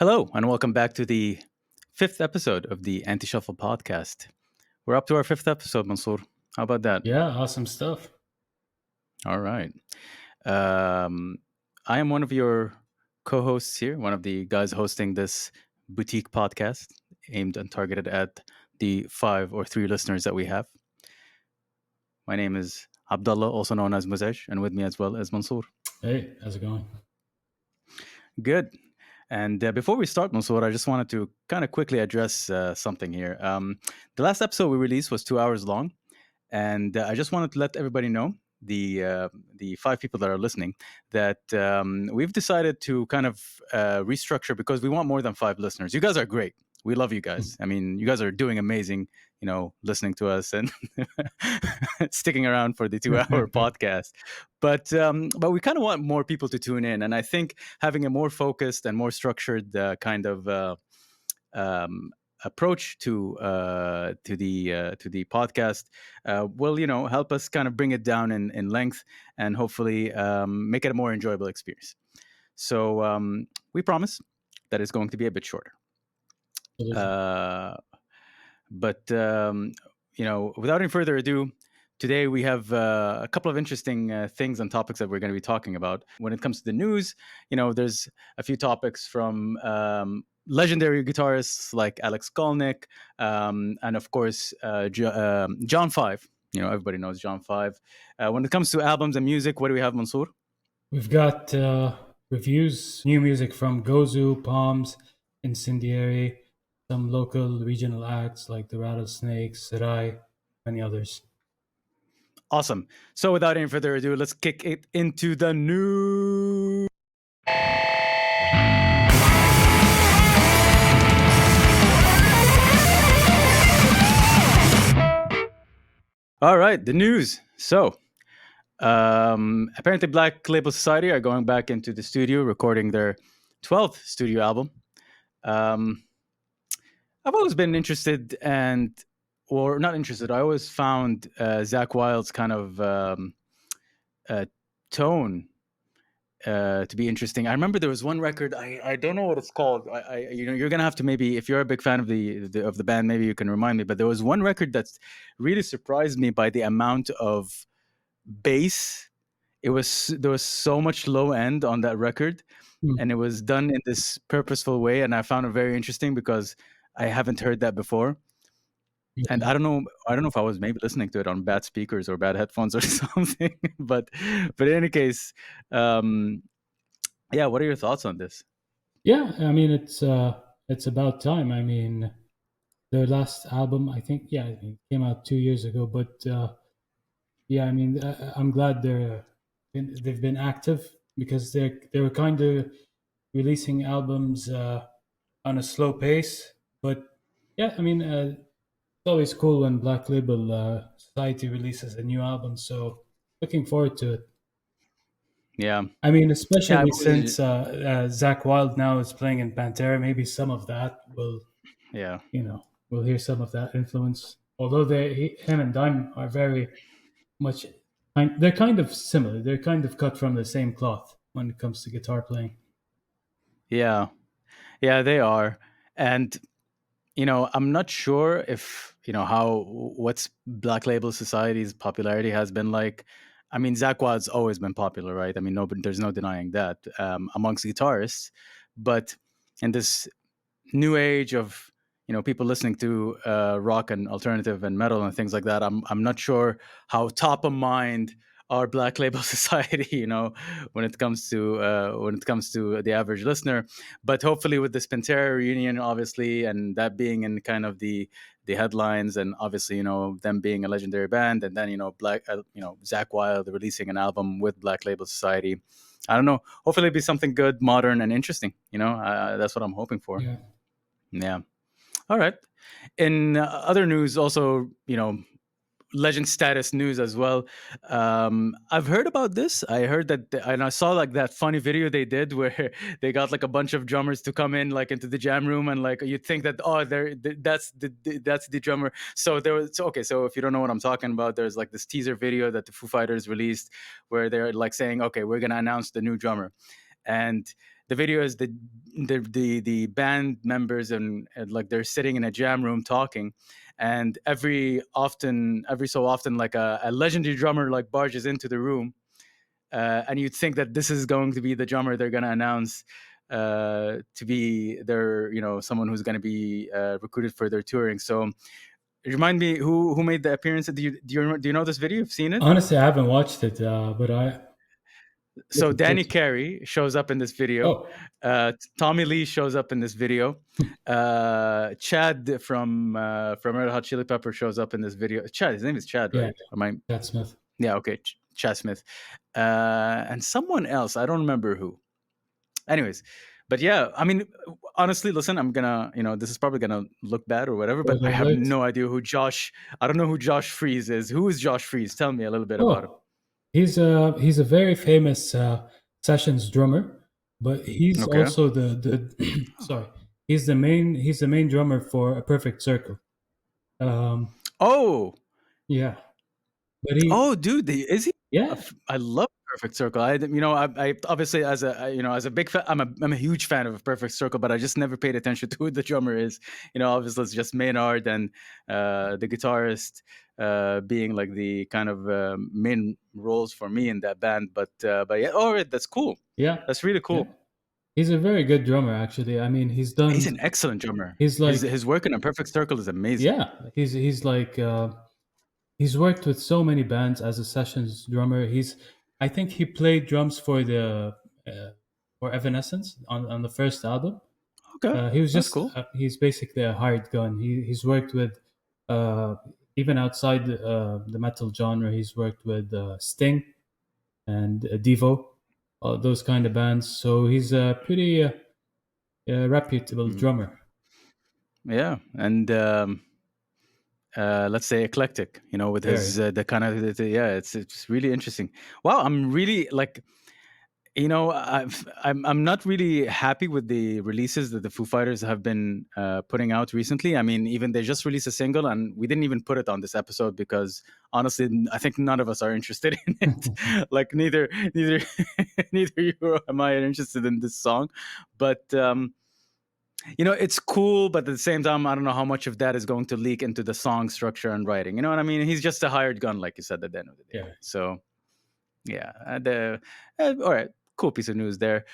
Hello, and welcome back to the fifth episode of the Anti Shuffle podcast. We're up to our fifth episode, Mansoor. How about that? Yeah, awesome stuff. All right. Um, I am one of your co hosts here, one of the guys hosting this boutique podcast aimed and targeted at the five or three listeners that we have. My name is Abdullah, also known as Muzaj, and with me as well as Mansoor. Hey, how's it going? Good. And before we start, Mansoor, I just wanted to kind of quickly address something here. The last episode we released was 2 hours long, and I just wanted to let everybody know the five people that are listening that we've decided to kind of restructure because we want more than five listeners. You guys are great. We love you guys. I mean, you guys are doing amazing. Listening to us and sticking around for the 2 hour podcast. But we kind of want more people to tune in, and I think having a more focused and more structured kind of approach to the podcast will help us kind of bring it down in length and hopefully make it a more enjoyable experience. So we promise that it's going to be a bit shorter. But without any further ado, today we have a couple of interesting things and topics that we're going to be talking about. When it comes to the news, there's a few topics from legendary guitarists like Alex Skolnick, and of course John Five. Everybody knows John Five. When it comes to albums and music, what do we have, Mansoor? We've got reviews, new music from Gozu, Palms, Incendiary, some local regional acts like the Rattlesnakes, Srai, many others. Awesome. So without any further ado, let's kick it into the news. All right, the news. So, apparently, Black Label Society are going back into the studio, recording their 12th studio album. I've always been interested or not interested. I always found Zach Wilde's kind of tone to be interesting. I remember there was one record. I don't know what it's called. You're gonna have to, maybe, if you're a big fan of the band, maybe you can remind me. But there was one record that really surprised me by the amount of bass. There was so much low end on that record, and it was done in this purposeful way, and I found it very interesting because I haven't heard that before. And I don't know if I was maybe listening to it on bad speakers or bad headphones or something. But in any case, yeah, what are your thoughts on this? Yeah, I mean it's about time. I mean, their last album, I think, yeah, it came out 2 years ago. But yeah, I mean, I'm glad they've been active because they were kind of releasing albums on a slow pace. But yeah, I mean, it's always cool when Black Label Society releases a new album. So looking forward to it. Yeah, I mean, yeah, especially since Zach Wild now is playing in Pantera, maybe some of that will, yeah, we'll hear some of that influence. Although him and Dime are very much, they're kind of similar. They're kind of cut from the same cloth when it comes to guitar playing. yeah, yeah. They are, and I'm not sure if how what's Black Label Society's popularity has been like. I mean, Zach Wild's always been popular, right? I mean, there's no denying that amongst guitarists, but in this new age of people listening to rock and alternative and metal and things like that, I'm not sure how top of mind our Black Label Society, when it comes to the average listener. But hopefully with this Pantera reunion, obviously, and that being in kind of the headlines, and obviously them being a legendary band, and then Zach Wild releasing an album with Black Label Society. I don't know. Hopefully, it'll be something good, modern, and interesting. That's what I'm hoping for. Yeah. Yeah. All right. In other news, also, legend status news as well. I've heard about this. I heard that, and I saw like that funny video they did where they got like a bunch of drummers to come in like into the jam room, and like you'd think that that's the drummer. So there was okay. So if you don't know what I'm talking about, there's like this teaser video that the Foo Fighters released where they're like saying, okay, we're gonna announce the new drummer, and the video is the band members, and like they're sitting in a jam room talking, and every so often like a legendary drummer like barges into the room, and you'd think that this is going to be the drummer they're going to announce to be their, someone who's going to be recruited for their touring. So remind me who made the appearance. Do you know this video? You've seen it? Honestly, I haven't watched it, but I So looking forward Danny to it. Carey shows up in this video. Oh, Tommy Lee shows up in this video. Chad from Red Hot Chili Pepper shows up in this video. Chad, his name is Chad, yeah, right? Am I? Chad Smith. Yeah, okay, Chad Smith, and someone else. I don't remember who. Anyways, but yeah, I mean, honestly, listen, I'm gonna, this is probably gonna look bad or whatever, but I Spoiler have alert. no idea who Josh. I don't know who Josh Freeze is. Who is Josh Freeze? Tell me a little bit about him. Oh, he's a very famous sessions drummer, but he's Okay. also the sorry, he's the main drummer for A Perfect Circle. Um, Oh, yeah, but he oh, dude, is he? yeah I love Perfect Circle. I obviously as as a big fan, I'm a huge fan of Perfect Circle, but I just never paid attention to who the drummer is. Obviously it's just Maynard and the guitarist being like the kind of main roles for me in that band. But yeah, all right, that's cool. yeah That's really yeah. cool. He's a very good drummer, actually. I mean, He's an excellent drummer. he's His like his work in a Perfect Circle is amazing. yeah, he's like he's worked with so many bands as a sessions drummer. I think he played drums uh, for Evanescence on the first album. Okay, He was that's just cool. he's basically a hired gun. He's worked with uh, even outside the metal genre. He's worked with Sting and Devo, those kind of bands. So he's a pretty reputable Mhm. drummer. Yeah, and let's say eclectic, with Very. his the kind of yeah, it's really interesting. Wow, I'm really like, I'm not really happy with the releases that the Foo Fighters have been putting out recently. I mean, even they just released a single, and we didn't even put it on this episode because honestly, I think none of us are interested in it. Like neither neither you or am I interested in this song, but. It's cool, but at the same time, I don't know how much of that is going to leak into the song structure and writing. You know what I mean? He's just a hired gun, like you said, at the end of the day. Yeah. So, yeah. All right. Cool piece of news there.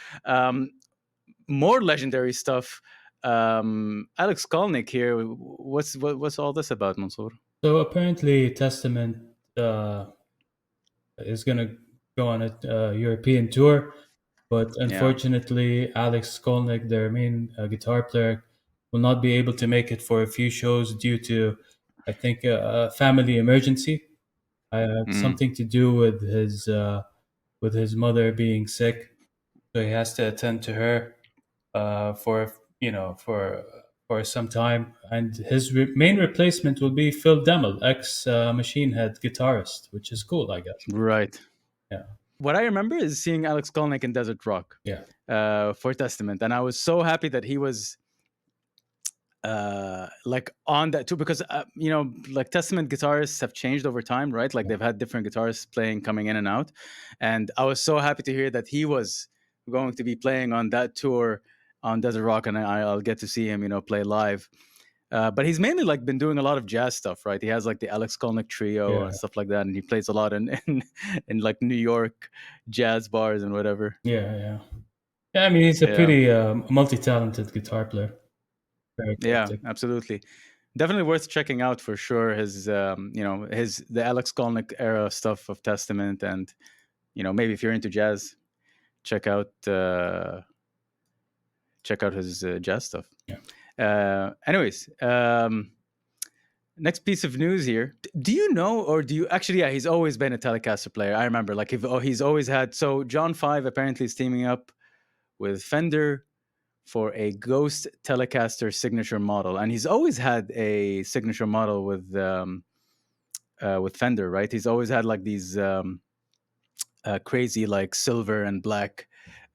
More legendary stuff. Alex Skolnick here. What's all this about, Mansour? So apparently, Testament is going to go on a European tour, but Yeah. unfortunately, Alex Skolnick, their main guitar player, will not be able to make it for a few shows due to, I think, a family emergency. Mm, Something to do with his mother being sick, so he has to attend to her for for some time. And his main replacement will be Phil Demmel, ex Machine Head guitarist, which is cool, I guess. right. Yeah, What I remember is seeing Alex Skolnick in Desert Rock yeah, for Testament, and I was so happy that he was like on that too, because like Testament guitarists have changed over time, right? Like yeah. they've had different guitarists playing, coming in and out, and I was so happy to hear that he was going to be playing on that tour on Desert Rock, and I'll get to see him play live. But he's mainly like been doing a lot of jazz stuff, right? He has like the Alex Kolnick trio Yeah, and stuff like that, and he plays a lot in like New York jazz bars and whatever. yeah, yeah. Yeah, I mean, he's a Yeah. pretty multi-talented guitar player. Very Yeah, eclectic. absolutely. Definitely worth checking out for sure. His, the Alex Skolnick era stuff of Testament, and maybe if you're into jazz, check out his jazz stuff. Yeah. Anyways, next piece of news here. Do you know, or do you actually? Yeah, he's always been a Telecaster player. I remember, like, he's always had. So John Five apparently is teaming up with Fender for a Ghost Telecaster signature model, and he's always had a signature model with Fender, right? He's always had like these crazy like silver and black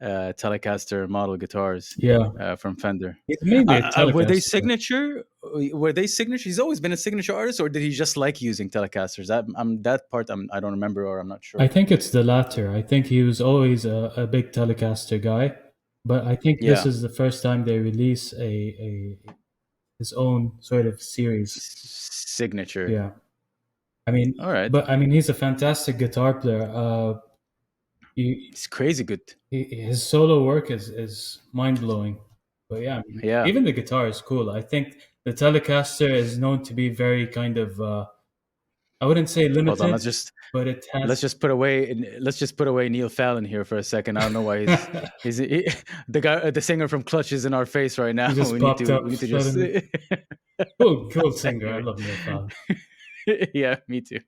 Telecaster model guitars Yeah, from Fender. he's mainly a Were they Telecaster player. signature? Were they signature? He's always been a signature artist, or did he just like using Telecasters? That part I don't remember, or I'm not I sure. think it's the latter. I think he was always a big Telecaster guy, but I think this Yeah. is the first time they release a his own sort of series. Signature. Yeah, I mean, All right. but I mean, he's a fantastic guitar player. He, It's crazy good. his solo work is mind blowing. But yeah, I mean, Yeah. even the guitar is cool. I think the Telecaster is known to be very kind of I wouldn't say Hold on. limited, but it has. Let's just put away Neil Fallon here for a second. I don't know why the guy, the singer from Clutch is in our face right now. He just popped We up need to just suddenly. Cool singer. I anyway. love Neil Fallon. Yeah, me too.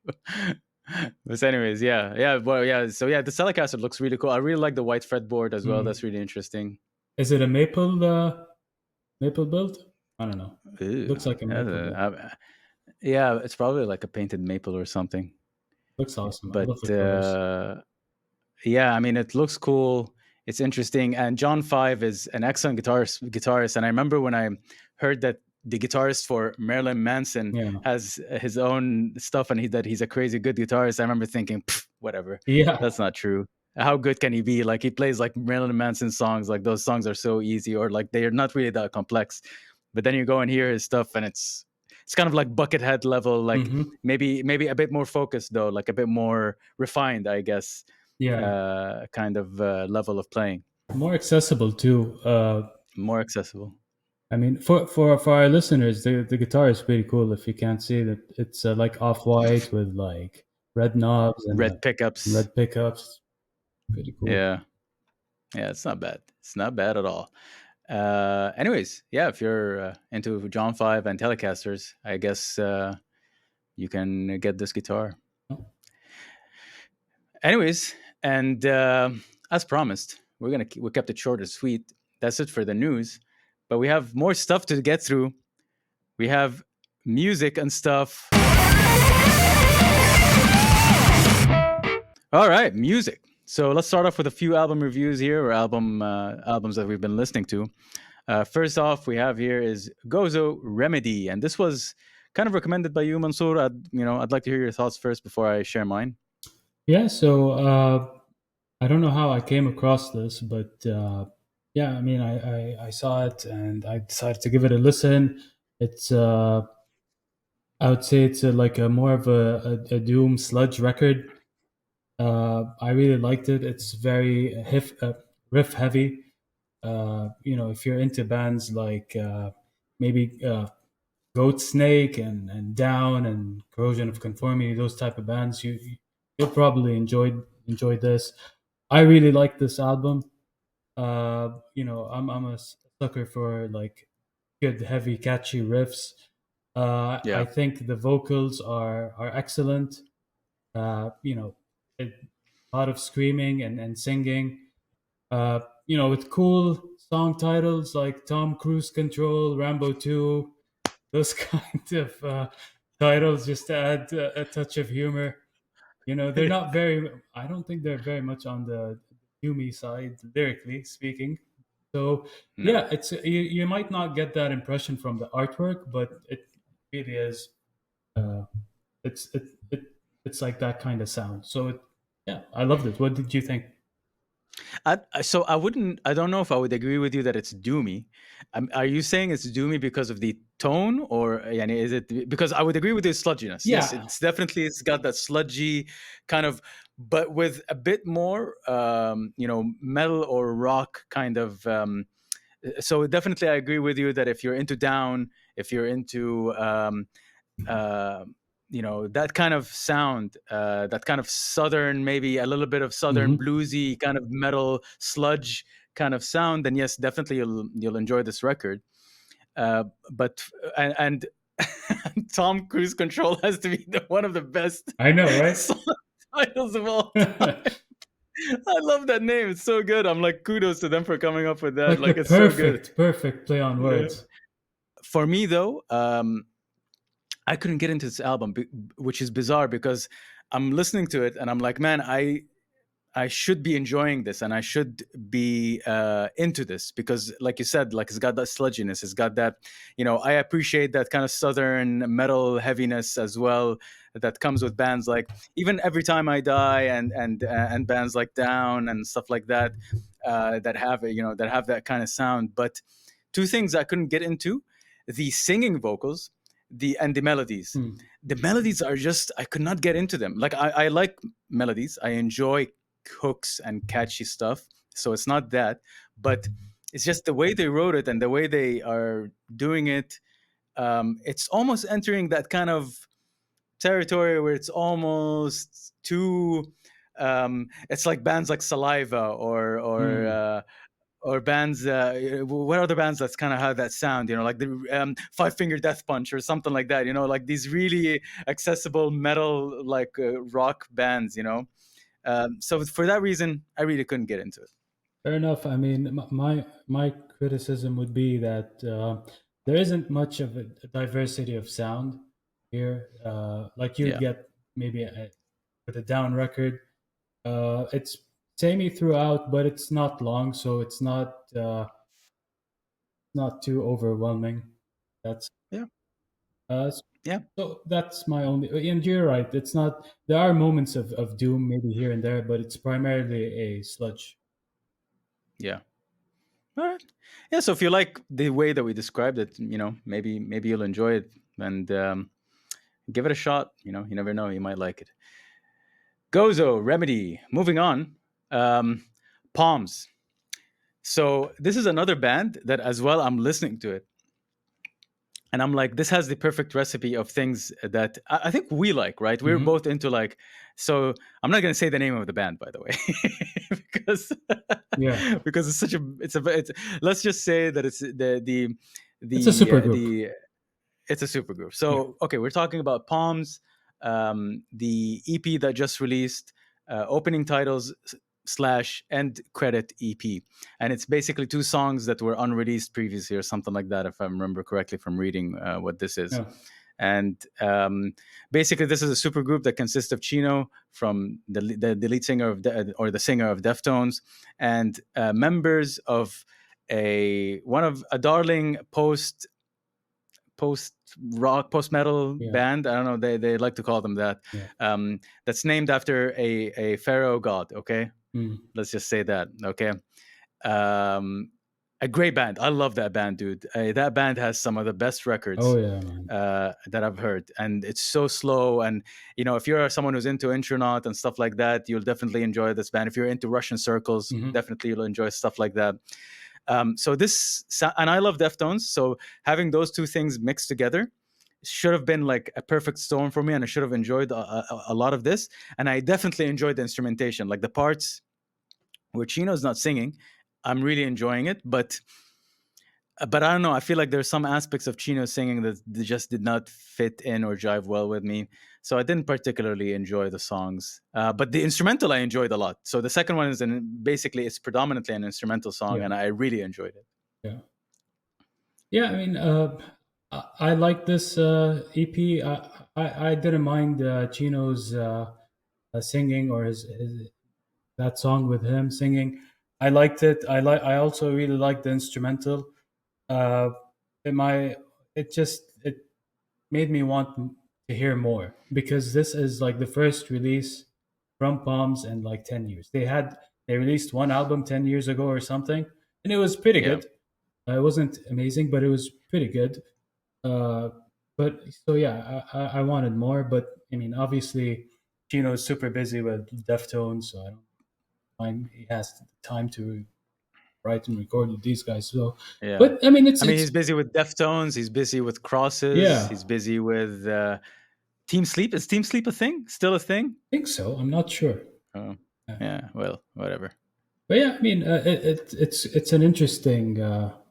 But anyways, yeah. Well, yeah. So yeah, the Telecaster looks really cool. I really like the white fretboard as well. Mm. That's really interesting. Is it a maple build? I don't know. Ooh, Looks like a yeah, maple build. yeah, it's probably like a painted maple or something. Looks awesome. I love But the colors. yeah, I mean, it looks cool. It's interesting, and John Five is an excellent guitarist. And I remember when I heard that the guitarist for Marilyn Manson Yeah. has his own stuff, and that he's a crazy good guitarist. I remember thinking, "Pff, whatever, Yeah. that's not true. How good can he be? Like he plays like Marilyn Manson songs. Like those songs are so easy, or like they are not really that complex. But then you go and hear his stuff, and it's kind of like Buckethead level, like Hmm. maybe a bit more focused though, like a bit more refined, I guess, Yeah. kind of level of playing, More accessible too. more accessible. I mean, for our listeners, the guitar is pretty cool. If you can't see that, it's like off white with like red knobs and Red pickups. red pickups. Pretty cool. Yeah, yeah, it's not bad. It's not bad at all. Anyways, yeah, if you're into John Five and Telecasters, I guess you can get this guitar. Anyways, and as promised, we kept it short and sweet. That's it for the news, but we have more stuff to get through. We have music and stuff. All right, music. So let's start off with a few album reviews here, or albums that we've been listening to. First off, we have here is Gozo Remedy, and this was kind of recommended by you, Mansoor. I'd like to hear your thoughts first before I share mine. Yeah. So I don't know how I came across this, but yeah, I mean, I saw it and I decided to give it a listen. It's I would say it's like a more of a doom sludge record. I really liked it. It's very riff heavy. If you're into bands like maybe Goat Snake and Down and Corrosion of Conformity, those type of bands, you'll probably enjoy this. I really like this album. I'm a sucker for like good, heavy, catchy riffs. I Yeah, think the vocals are excellent. You know, a lot of screaming and singing. With cool song titles like Tom Cruise Control, Rambo 2, those kind of titles just to add a touch of humor. They're not very, I don't think they're very much on the doomy side, lyrically speaking. So, no. yeah, you might not get that impression from the artwork, but it really is. Uh, it's it, it it's like that kind of sound. So yeah, I loved it. What did you think? So I wouldn't. I don't know if I would agree with you that it's doomy. Are you saying it's doomy because of the tone, or yani, is it because I would agree with the sludginess? Yes, Yeah. it's got that sludgy kind of, but with a bit more, metal or rock kind of. So definitely, I agree with you that if you're into down, if you're into uh, that kind of sound, that kind of southern, maybe a little bit of southern Hmm. bluesy kind of metal sludge kind of sound, then yes, definitely you'll enjoy this record. But and Tom Cruise Control has to be one of the best I know, right? song titles of all time. I love that name. It's so good. I'm like, kudos to them for coming up with that. Like the Like, it's so good. perfect play on Yeah. words. For me though, I couldn't get into this album, which is bizarre because I'm listening to it and I'm like, man, I should be enjoying this and I should be into this because, like you said, like it's got that sludginess, it's got that, I appreciate that kind of southern metal heaviness as well. that comes with bands like even Every Time I Die and bands like Down and stuff like that, that have that have that kind of sound. But two things I couldn't get into: the singing vocals, the melodies. Hmm. The melodies are just, I could not get into them. Like I like melodies, I enjoy hooks and catchy stuff, so it's not that, but it's just the way they wrote it and the way they are doing it. It's almost entering that kind of territory where it's almost too. It's like bands like Saliva Hmm. or bands. What other bands that's kind of have that sound? Like the Five Finger Death Punch or something like that. Like these really accessible metal like rock bands. So for that reason, I really couldn't get into it. Fair enough. I mean, my criticism would be that there isn't much of a diversity of sound here. Like you'd Yeah, get maybe with a down record, it's samey throughout, but it's not long, so it's not too overwhelming. That's yeah, uh, yeah, so that's my only. And you're right. It's not. There are moments of doom maybe here and there, but it's primarily a sludge. yeah. All right. Yeah. So if you like the way that we described it, maybe you'll enjoy it and give it a shot. You never know, you might like it. Gozo Remedy. Moving on. Um, Palms. So this is another band that as well I'm listening to it, and I'm like, this has the perfect recipe of things that I think we like, right? We're Hmm. both into like. So I'm not gonna say the name of the band, by the way, because Yeah, because it's. Let's just say that it's it's a super group. the it's a super group. Yeah. So okay, we're talking about Palms, the EP that just released, opening titles slash end credit EP, and it's basically two songs that were unreleased previously or something like that, if I remember correctly from reading what this is. Yeah. And basically, this is a super group that consists of Chino from the lead singer or the singer of Deftones, and members of a darling post rock, post metal Yeah. band. I don't know. They like to call them that. Yeah. That's named after a pharaoh god. Okay, Mm. let's just say that. Okay, um, a great band. I love that band, dude. That band has some of the best Oh records yeah, man. that I've heard, and it's so slow. And if you're someone who's into Intronaut and stuff like that, you'll definitely enjoy this band. If you're into Russian circles, Hmm. definitely you'll enjoy stuff like that. And I love Deftones, so having those two things mixed together should have been like a perfect storm for me, and I should have enjoyed a lot of this. And I definitely enjoyed the instrumentation, like the parts where Chino's not singing. I'm really enjoying it, but I don't know. I feel like there's some aspects of Chino singing that just did not fit in or jive well with me. So I didn't particularly enjoy the songs. But the instrumental I enjoyed a lot. So the second one is basically it's predominantly an instrumental song, Yeah. and I really enjoyed it. Yeah. Yeah. I mean, I like this EP. I didn't mind Chino's singing or his that song with him singing. I liked it. I also really liked the instrumental. Uh, it my it made me want to hear more because this is like the first release from Palms in like 10 years. They released one album 10 years ago or something, and it was pretty Yeah. good. It wasn't amazing, but it was pretty good. Uh, but so yeah, I wanted more, but I mean, obviously, Gino's super busy with Deftones, so I don't find he has the time to write and record with these guys. So, Yeah. but I mean, I mean, it's he's busy with Deftones. He's busy with Crosses. yeah, He's busy with Team Sleep. Is Team Sleep a thing? Still a thing? I think so. I'm not sure. Oh, Uh, yeah. Well, whatever. But yeah, I mean, it's an interesting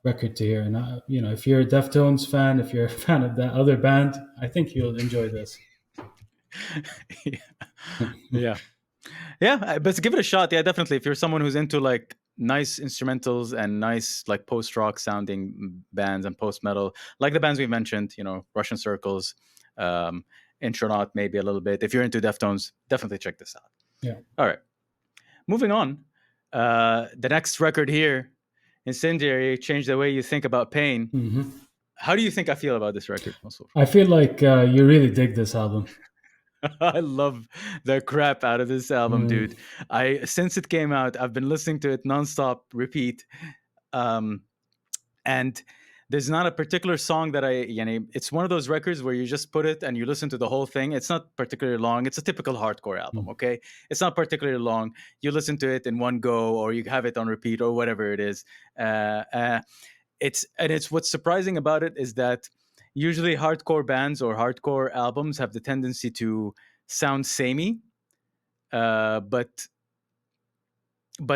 record to hear, and if you're a Deftones fan, if you're a fan of that other band, I think you'll enjoy this. Yeah. Yeah. Yeah, but give it a shot. Yeah, definitely. If you're someone who's into like nice instrumentals and nice like post rock sounding bands and post metal, like the bands we mentioned, Russian Circles, um, Intronaut, maybe a little bit. If you're into Deftones, definitely check this out. Yeah. All right, moving on. The next record here, Incendiary, Change the Way You Think About Pain. Hmm. How do you think I feel about this record, Mansour? I feel like you really dig this album. I love the crap out of this album, Mm. dude. I since it came out, I've been listening to it nonstop, repeat. Um, and there's not a particular song that it's one of those records where you just put it and you listen to the whole thing. It's not particularly long. It's a typical hardcore album, Mm. okay? It's not particularly long. You listen to it in one go, or you have it on repeat, or whatever it is. Uh, uh, it's what's surprising about it is that usually hardcore bands or hardcore albums have the tendency to sound samey, but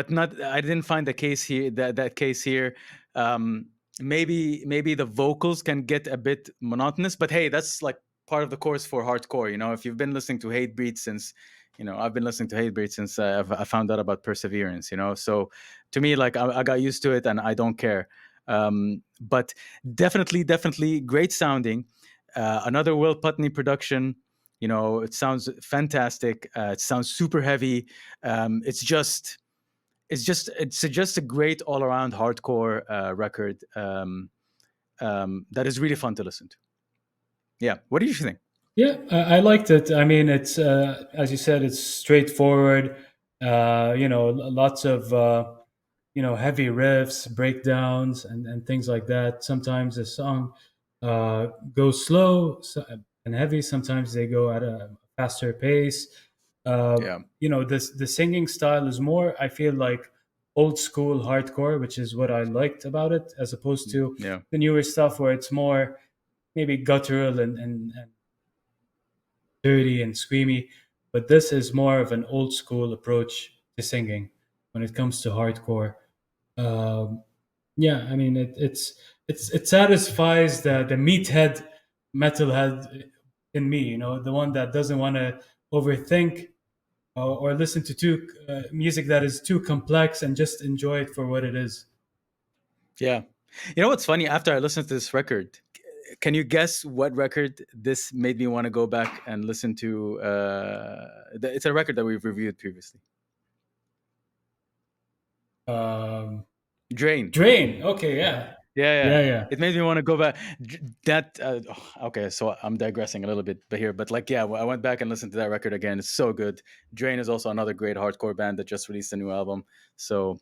not, I didn't find the case here, that case here. um maybe the vocals can get a bit monotonous, but hey, that's like part of the course for hardcore. If you've been listening to Hatebreed since, I've been listening to Hatebreed since I found out about Perseverance. So to me, like, I got used to it and I don't care. But definitely great sounding. Another Will Putney production. It sounds fantastic. It sounds super heavy. It's just a great all around hardcore record, that is really fun to listen to. Yeah, what do you think? Yeah, I liked it. I mean, it's as you said, it's straightforward. Lots of heavy riffs, breakdowns, and things like that. Sometimes the song goes slow and heavy. Sometimes they go at a faster pace. Yeah. The singing style is more, I feel like, old school hardcore, which is what I liked about it, as opposed to Yeah. the newer stuff where it's more maybe guttural and dirty and screamy. But this is more of an old school approach to singing when it comes to hardcore. Um, yeah, I mean, it satisfies the meathead metalhead in me. The one that doesn't want to overthink or listen to too music that is too complex and just enjoy it for what it is. Yeah. You know what's funny? After I listened to this record, can you guess what record this made me want to go back and listen to? It's a record that we've reviewed previously. Um, Drain. Drain. Okay, yeah, Yeah, yeah. yeah, yeah. It made me want to go back. Okay, so I'm digressing a little bit, but here, but like, yeah, I went back and listened to that record again. It's so good. Drain is also another great hardcore band that just released a new album. So,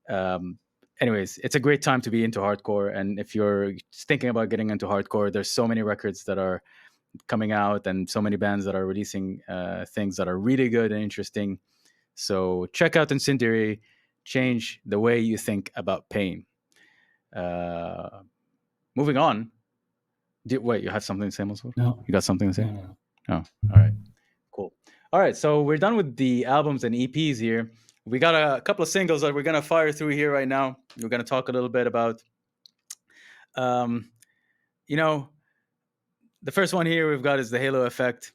um, anyways, it's a great time to be into hardcore. And if you're thinking about getting into hardcore, there's so many records that are coming out and so many bands that are releasing things that are really good and interesting. So check out Incendiary. Change the way you think about pain. Uh, Moving on. Wait, you have something to say, Mansoor? No, You got something to no, say? no. Oh, all right. Cool. All right. So we're done with the albums and EPs here. We got a couple of singles that we're going to fire through here right now. We're going to talk a little bit about, um, you know, the first one here we've got is the Halo Effect.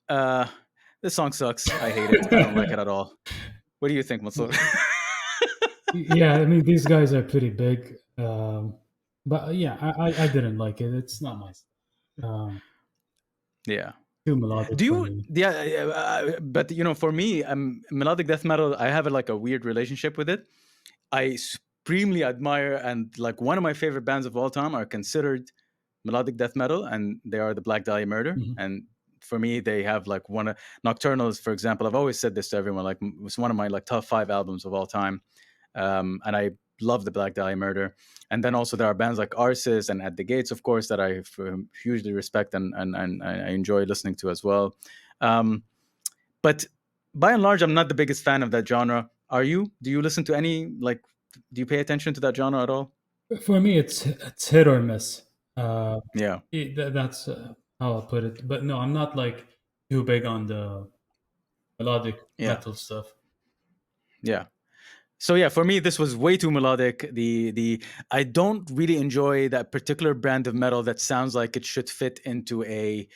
Uh, this song sucks. I hate it. I don't like it at all. What do you think, Mansoor? Yeah, I mean, these guys are pretty big, but yeah, I didn't like it. It's not my Yeah. too melodic Do for you? me. Yeah, but for me, melodic death metal. I have like a weird relationship with it. I supremely admire, and like one of my favorite bands of all time are considered melodic death metal, and they are the Black Dahlia Murder. Mhm. And for me, they have like one of Nocturnals, for example. I've always said this to everyone. Like, it's one of my like top 5 albums of all time, and I love the Black Dahlia Murder. And then also there are bands like Arsis and At the Gates, of course, that I hugely respect and I enjoy listening to as well. Um, but by and large, I'm not the biggest fan of that genre. Are you? Do you listen to any like? Do you pay attention to that genre at all? For me, it's hit or miss. Uh, Yeah, that's how I'll put it. But no, I'm not like too big on the melodic yeah, metal stuff. yeah. So yeah, for me, this was way too melodic. The I don't really enjoy that particular brand of metal that sounds like it should fit into a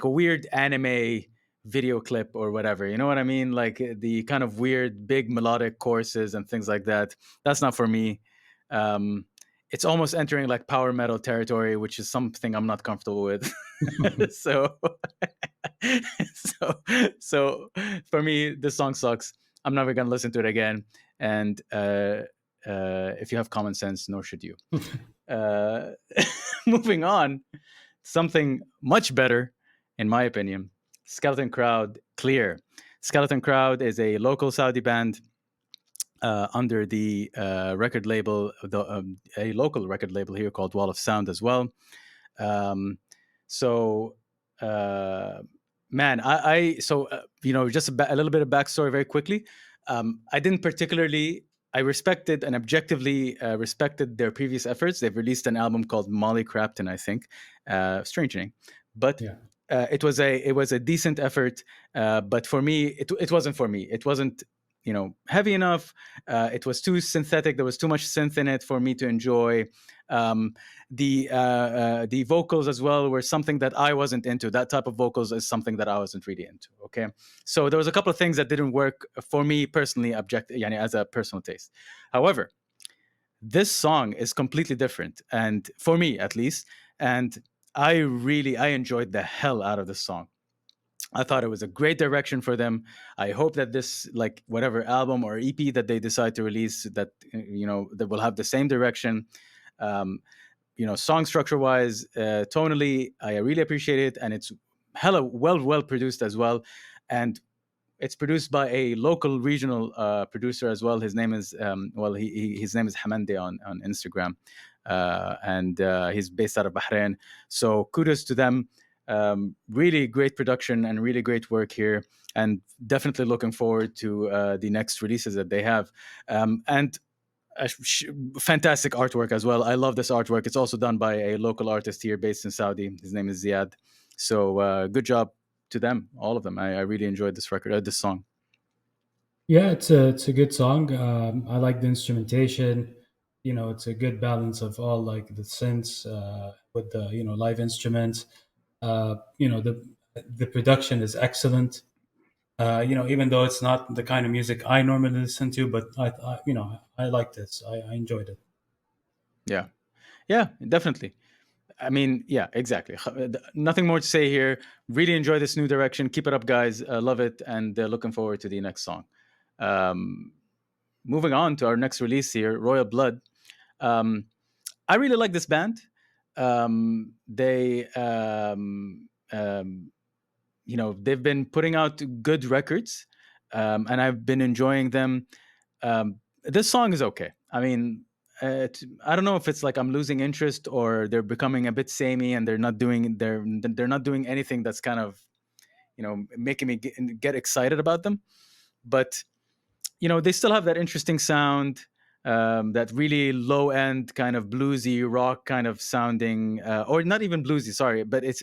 weird anime video clip or whatever. You know what I mean? Like the kind of weird big melodic choruses and things like that. That's not for me. Um, it's almost entering like power metal territory, which is something I'm not comfortable with. so, so, so for me, this song sucks. I'm never gonna listen to it again. And if you have common sense, nor should you. Uh, Moving on, something much better. in my opinion. Skeleton Crowd, clear. Skeleton Crowd is a local Saudi band under the record label, a local record label here called Wall of Sound as well. Um, so, uh, man, just a little bit of backstory very quickly. I didn't particularly. I respected and objectively respected their previous efforts. They've released an album called Molly Crapton, I think. Strange name, but Yeah. it was a decent effort. But for me, it wasn't for me. It wasn't heavy enough. It was too synthetic. There was too much synth in it for me to enjoy. Um, the vocals as well were something that I wasn't into. That type of vocals is something that I wasn't really into. Okay, so there was a couple of things that didn't work for me personally, yani as a personal taste. However, this song is completely different, and for me at least, and I enjoyed the hell out of this song. I thought it was a great direction for them. I hope that this, like whatever album or EP that they decide to release, that that will have the same direction. Um, song structure wise, tonally, I really appreciate it, and it's hella well produced as well. And it's produced by a local regional producer as well. His name is his name is Hamande on Instagram, and he's based out of Bahrain. So kudos to them. Really great production and really great work here, and definitely looking forward to the next releases that they have. And fantastic artwork as well. I love this artwork. It's also done by a local artist here based in Saudi. His name is Ziad. So good job to them, all of them. I really enjoyed this record, this song. Yeah, it's a good song. I like the instrumentation. It's a good balance of all like the synths with the live instruments. The production is excellent. Even though it's not the kind of music I normally listen to, but I like this. I enjoyed it. Yeah, yeah, definitely. I mean, yeah, exactly. Nothing more to say here. Really enjoy this new direction. Keep it up, guys. Love it, and looking forward to the next song. Um, Moving on to our next release here, Royal Blood. Um, I really like this band. They, they've been putting out good records, and I've been enjoying them. This song is okay. I mean, I don't know if it's like I'm losing interest or they're becoming a bit samey and they're not doing anything that's kind of making me get excited about them. But they still have that interesting sound, that really low end kind of bluesy rock kind of sounding, or not even bluesy, sorry, but it's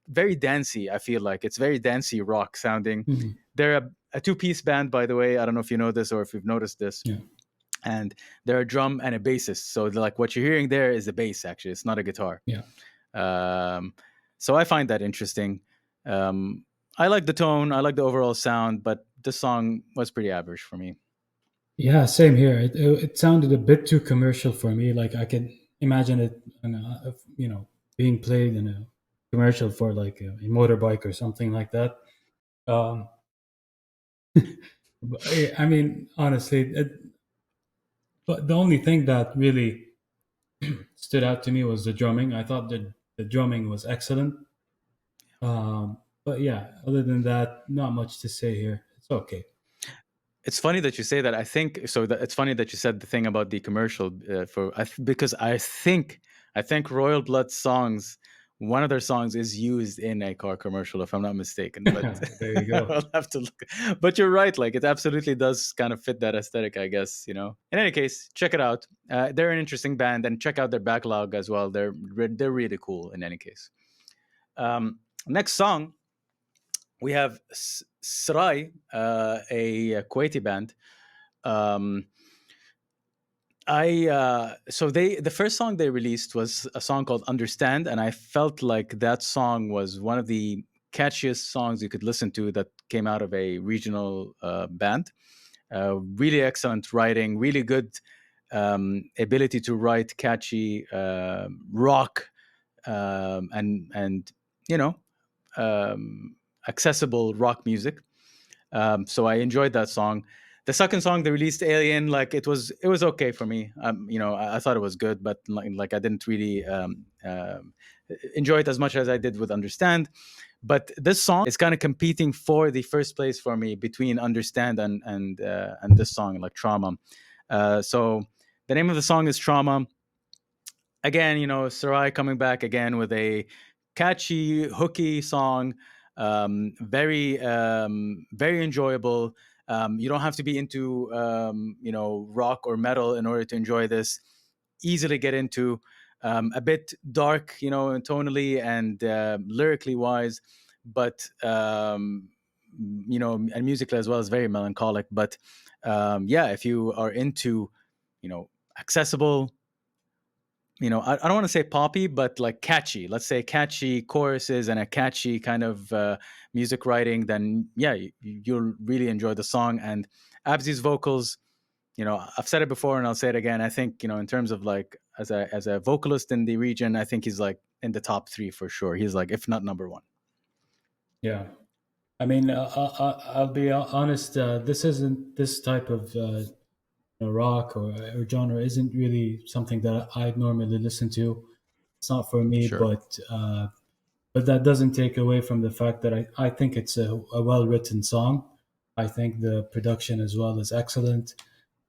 very dancey. I feel like it's very dancey rock sounding. Mhm. They're a two-piece band, by the way. I don't know if you know this or if you've noticed this. Yeah, And they're a drum and a bassist. So like what you're hearing there is a bass. Actually, it's not a guitar. yeah, Um, so I find that interesting. I like the tone, I like the overall sound, but the song was pretty average for me. yeah. Same here. It sounded a bit too commercial for me. Like I can imagine it, being played in a commercial for like a motorbike or something like that. Um, I mean, honestly, but the only thing that really stood out to me was the drumming. I thought that the drumming was excellent. But yeah, other than that, not much to say here. It's okay. It's funny that you say that. I think so. That it's funny that you said the thing about the commercial because I think Royal Blood songs. One of their songs is used in a car commercial, if I'm not mistaken. But There you go. I'll have to look. But you're right. Like it absolutely does kind of fit that aesthetic, I guess. In any case, check it out. They're an interesting band, and check out their backlog as well. They're really cool. In any case, next song we have Srai, a Kuwaiti band. Um, I so they the first song they released was a song called "Understand," and I felt like that song was one of the catchiest songs you could listen to that came out of a regional band. Really excellent writing, really good ability to write catchy rock, and you know accessible rock music. So I enjoyed that song. The second song they released, Alien, like it was okay for me. I thought it was good, but like I didn't really enjoy it as much as I did with Understand. But this song is kind of competing for the first place for me between Understand and this song, like Trauma. So the name of the song is Trauma. Again, Sarai coming back again with a catchy, hooky song, very enjoyable. You don't have to be into rock or metal in order to enjoy this. Easily get into, a bit dark, tonally and lyrically wise, but and musically as well, is very melancholic. But yeah, if you are into, accessible, I don't want to say poppy, but like catchy, let's say catchy choruses and a catchy kind of music writing, then yeah, you'll really enjoy the song. And Abzi's vocals, I've said it before and I'll say it again. I think, in terms of like as a vocalist in the region, I think he's like in the top three for sure. He's like, if not number one. Yeah. I mean, I'll be honest. This isn't this type of rock or genre isn't really something that I'd normally listen to. It's not for me, Sure. but that doesn't take away from the fact that I think it's a well written song. I think the production as well is excellent.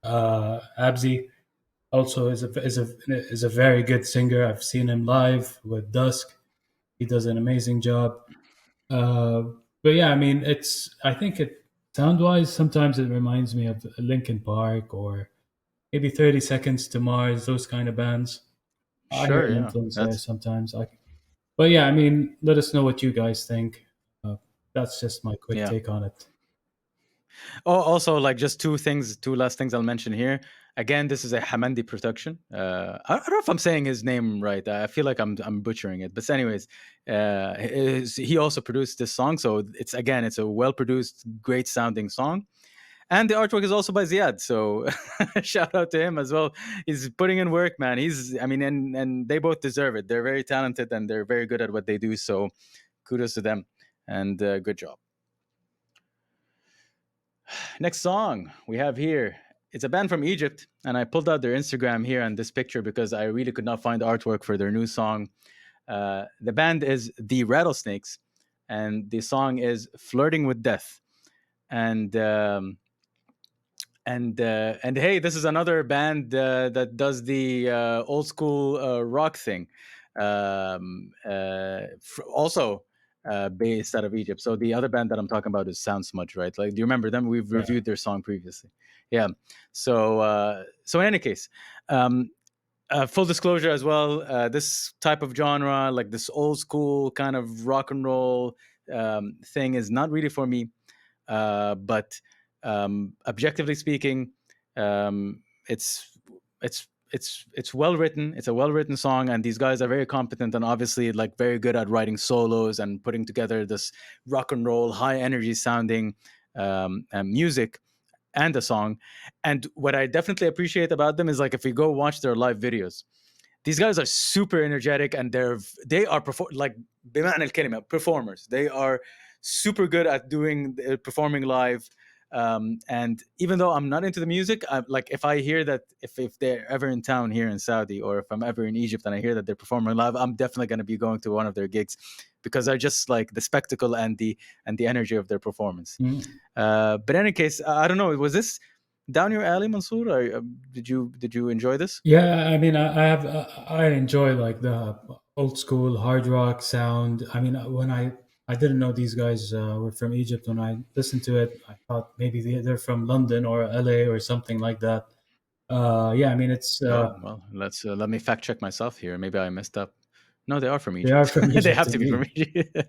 Abzi also is a very good singer. I've seen him live with Dusk. He does an amazing job. Uh, but yeah, I mean, I think it sound wise. Sometimes it reminds me of Linkin Park or maybe 30 Seconds to Mars. Those kind of bands. I hear Sure. an Yeah. influence there That's sometimes. But yeah, I mean, let us know what you guys think. Uh, that's just my quick yeah. take on it. Oh, also, like just two last things I'll mention here. Again, this is a Hamandi production. I don't know if I'm saying his name right. I feel like I'm butchering it. But anyways, he also produced this song, so it's a well produced, great sounding song. And the artwork is also by Ziad, so shout out to him as well. He's putting in work, man. I mean, and they both deserve it. They're very talented and they're very good at what they do. So kudos to them, and good job. Next song we have here. It's a band from Egypt, and I pulled out their Instagram here and this picture because I really could not find artwork for their new song. The band is the Rattlesnakes, and the song is "Flirting with Death." And and hey, this is another band that does the old school rock thing, also based out of Egypt. So the other band that I'm talking about is Sound Smudge, right? Like, do you remember them? We've Yeah. reviewed their song previously. Yeah. So in any case, um, full disclosure as well, this type of genre, like this old school kind of rock and roll thing, is not really for me. But objectively speaking, it's it's well written. It's a well written song, and these guys are very competent and obviously like very good at writing solos and putting together this rock and roll, high energy sounding music and a song. And what I definitely appreciate about them is, like, if you go watch their live videos, these guys are super energetic, and they are like بمعنى الكلمة performers. They are super good at doing performing live. And even though I'm not into the music, like, if I hear that, if they're ever in town here in Saudi, or if I'm ever in Egypt and I hear that they're performing live, I'm definitely going to be going to one of their gigs, because I just like the spectacle and the energy of their performance. Mm. But in any case, I don't know. Was this down your alley, Mansoor? Or, did you enjoy this? Yeah, I mean, I enjoy like the old school hard rock sound. I mean, when I didn't know these guys were from Egypt. When I listened to it, I thought maybe they're from London or LA or something like that. Yeah, I mean, Oh, well, let me fact check myself here. Maybe I messed up. No, they are from they are Egypt. from They Egypt have to be from indeed. Egypt.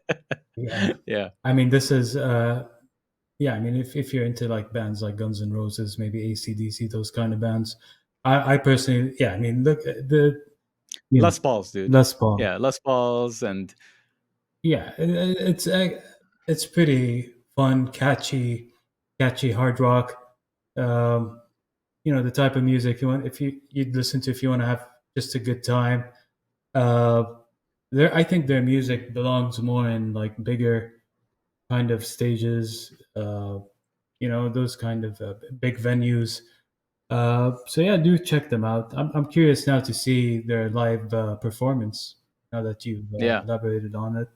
Yeah, Yeah. I mean, this is yeah. I mean, if you're into like bands like Guns N' Roses, maybe AC/DC, those kind of bands. I personally, yeah. I mean, look the you know Les Pauls, dude. Les Paul. Yeah, Les Pauls and Yeah, it's pretty fun, catchy hard rock. Um, the type of music you want if you'd listen to if you want to have just a good time. Uh, I think their music belongs more in like bigger kind of stages. Those kind of big venues. So yeah, do check them out. I'm curious now to see their live performance. Now that you've yeah. elaborated on it.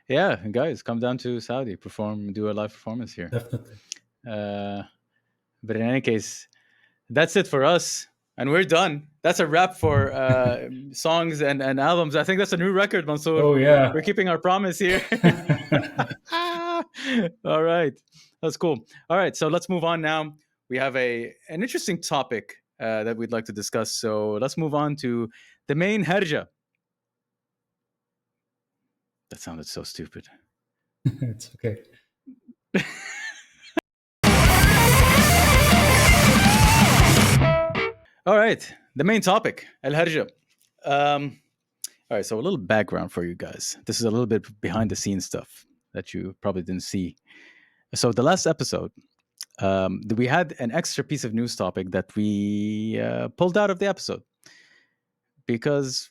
Yeah, guys, come down to Saudi, do a live performance here. Definitely. Uh, but in any case, that's it for us, and we're done. That's a wrap for songs and albums. I think that's a new record, Mansoor. Oh We're yeah. keeping our promise here. All right, that's cool. All right, so let's move on now. We have an interesting topic that we'd like to discuss. So let's move on to the main herja. That sounded so stupid. It's okay. All right, the main topic, El Harja. All right, so a little background for you guys. This is a little bit behind the scenes stuff that you probably didn't see. So, the last episode, we had an extra piece of news topic that we pulled out of the episode because,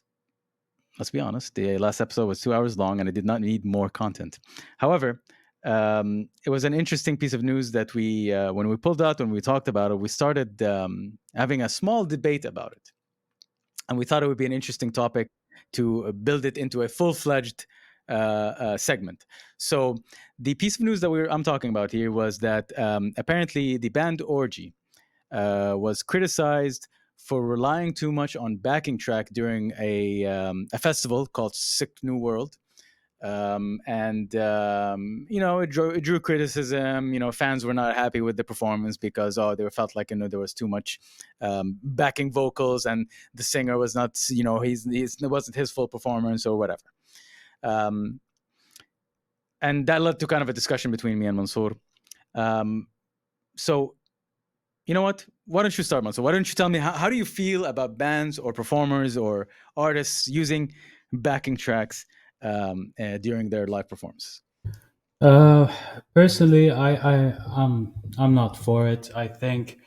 let's be honest, the last episode was 2 hours long and it did not need more content. However, it was an interesting piece of news that when we pulled out, when we talked about it, we started having a small debate about it. And we thought it would be an interesting topic to build it into a full-fledged segment. So the piece of news that I'm talking about here was that apparently the band Orgy was criticized for relying too much on backing track during a festival called Sick New World. It drew criticism. Fans were not happy with the performance because they felt like there was too much backing vocals and the singer was not, it wasn't his full performance or whatever. And that led to kind of a discussion between me and Mansoor. So, you know what? Why don't you start, Mansoor? Why don't you tell me how do you feel about bands or performers or artists using backing tracks during their live performances? Uh, Personally, I'm not for it. I think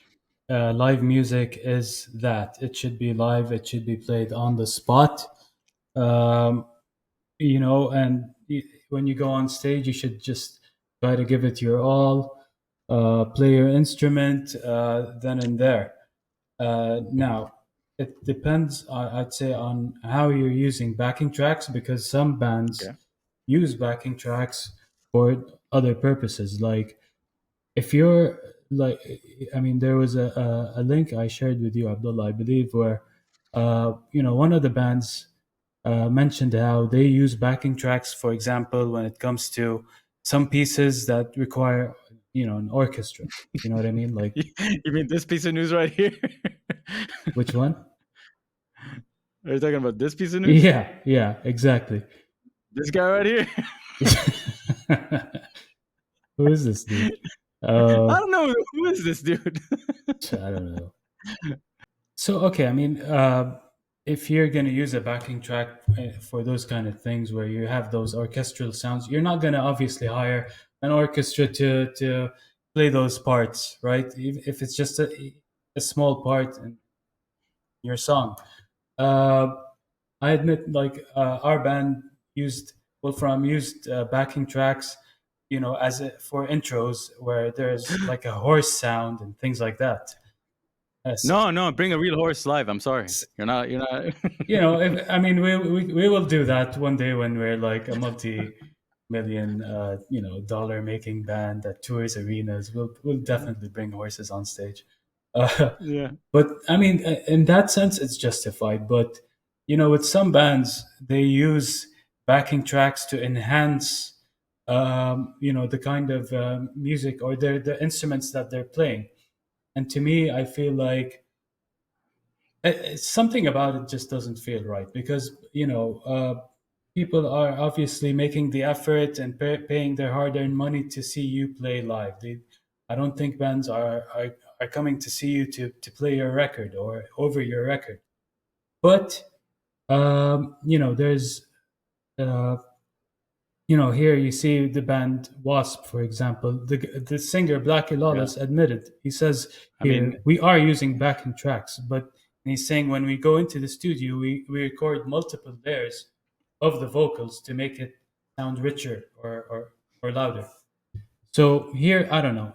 live music is that it should be live. It should be played on the spot. Um, and when you go on stage, you should just try to give it your all. Play your instrument then and there. Now, it depends. I'd say on how you're using backing tracks because some bands Okay. use backing tracks for other purposes. Like if you're like, I mean, there was a link I shared with you, Abdullah, I believe, where one of the bands mentioned how they use backing tracks, for example, when it comes to some pieces that require an orchestra. You know what I mean? Like You mean this piece of news right here? which one? Are you talking about this piece of news? Yeah, yeah, exactly. This guy right here? Who is this dude? I don't know. Who is this dude? I don't know. So okay, I mean, if you're going to use a backing track for those kind of things where you have those orchestral sounds, you're not going to obviously hire an orchestra to play those parts, right? If it's just a small part in your song. Uh, I admit, like our band used Wolfram used backing tracks, for intros where there's like a horse sound and things like that. Yes. No, no. Bring a real horse live. I'm sorry. You're not. You're not. I mean, we will do that one day when we're like a multi-million, dollar making band that tours arenas. We'll definitely bring horses on stage. Uh, Yeah. but I mean, in that sense, it's justified. But with some bands, they use backing tracks to enhance, the kind of music or the instruments that they're playing. And to me, I feel like something about it just doesn't feel right because people are obviously making the effort and paying their hard-earned money to see you play live. I don't think bands are coming to see you to play your record or over your record. But there's uh, here you see the band Wasp, for example. The singer Blackie Yeah. Lawless admitted. He says I mean, here, we are using backing tracks, but he's saying when we go into the studio, we record multiple layers of the vocals to make it sound richer or louder. So here, I don't know.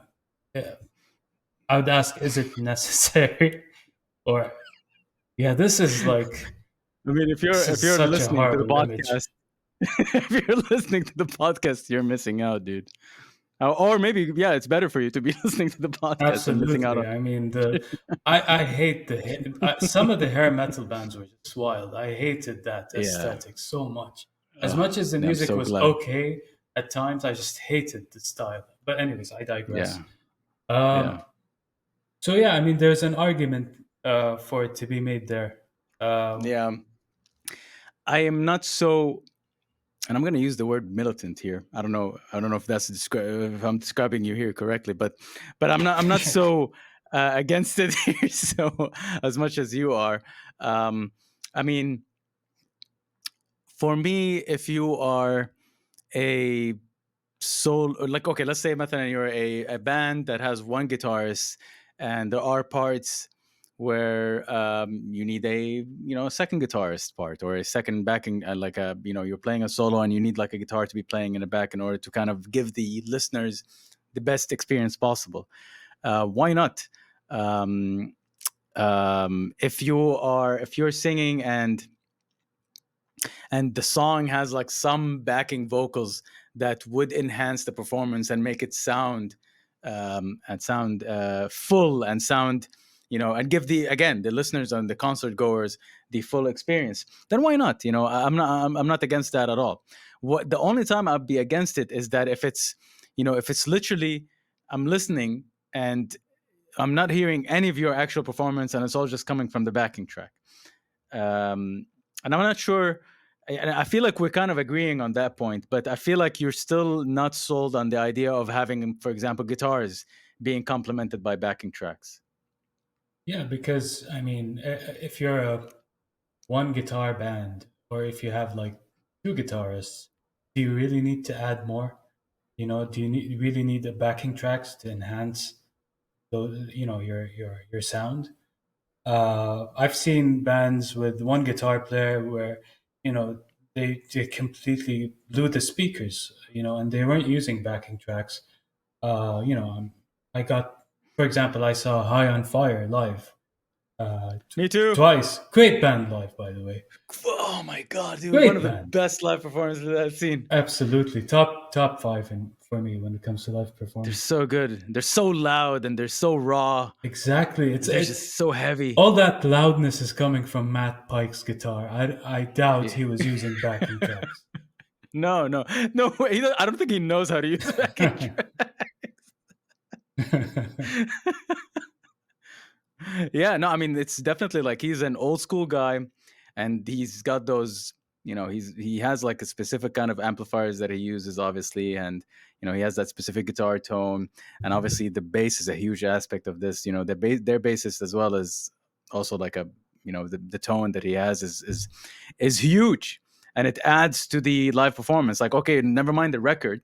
I would ask, is it necessary? Or yeah, this is like if this is you're such a listening to the horrible image. podcast, If you're listening to the podcast, you're missing out, dude. Or maybe, yeah, it's better for you to be listening to the podcast and missing out Absolutely. on. I mean, I hate some of the hair metal bands were just wild. I hated that Yeah. aesthetic so much. As Oh, much as the I'm music so was glad. okay at times, I just hated the style. But anyways, I digress. Yeah. Um, Yeah. so yeah, I mean, there's an argument for it to be made there. Uh, Yeah. I am not so, and I'm going to use the word militant here. I don't know. I don't know if that's if I'm describing you here correctly, but I'm not. I'm not so against it here. So as much as you are, um, I mean, for me, if you are a soul, like, okay, let's say مثلا you're a band that has one guitarist, and there are parts where you need a second guitarist part, or a second backing, like a you're playing a solo and you need like a guitar to be playing in the back in order to kind of give the listeners the best experience possible. Why not? um, if you're singing and the song has like some backing vocals that would enhance the performance and make it sound full, and sound, and give the listeners and the concert goers the full experience, then why not? I'm not against that at all. What the only time I'd be against it is that if it's literally, I'm listening and I'm not hearing any of your actual performance, and it's all just coming from the backing track. And I'm not sure. And I feel like we're kind of agreeing on that point, but I feel like you're still not sold on the idea of having, for example, guitars being complemented by backing tracks. yeah, because I mean, if you're a one guitar band, or if you have like two guitarists, do you really need to add more? Do you really need the backing tracks to enhance your sound? I've seen bands with one guitar player where they completely blew the speakers, and they weren't using backing tracks. I got, for example, I saw High on Fire live Me too. twice. Great band live, by the way. Oh my god, dude! One of Great the band. best live performances I've seen. Absolutely, top five for me when it comes to live They're performance. so good. They're so loud and they're so raw. Exactly, They're just so heavy. all that loudness is coming from Matt Pike's guitar. I doubt Yeah. he was using backing tracks. No, no, no. I don't think he knows how to use backing yeah, no, I mean, it's definitely like he's an old school guy, and he's got those, he has like a specific kind of amplifiers that he uses, obviously, and he has that specific guitar tone, and obviously the bass is a huge aspect of this. Their bassist, as well as also like the tone that he has is huge, and it adds to the live performance. Like, okay, never mind the record,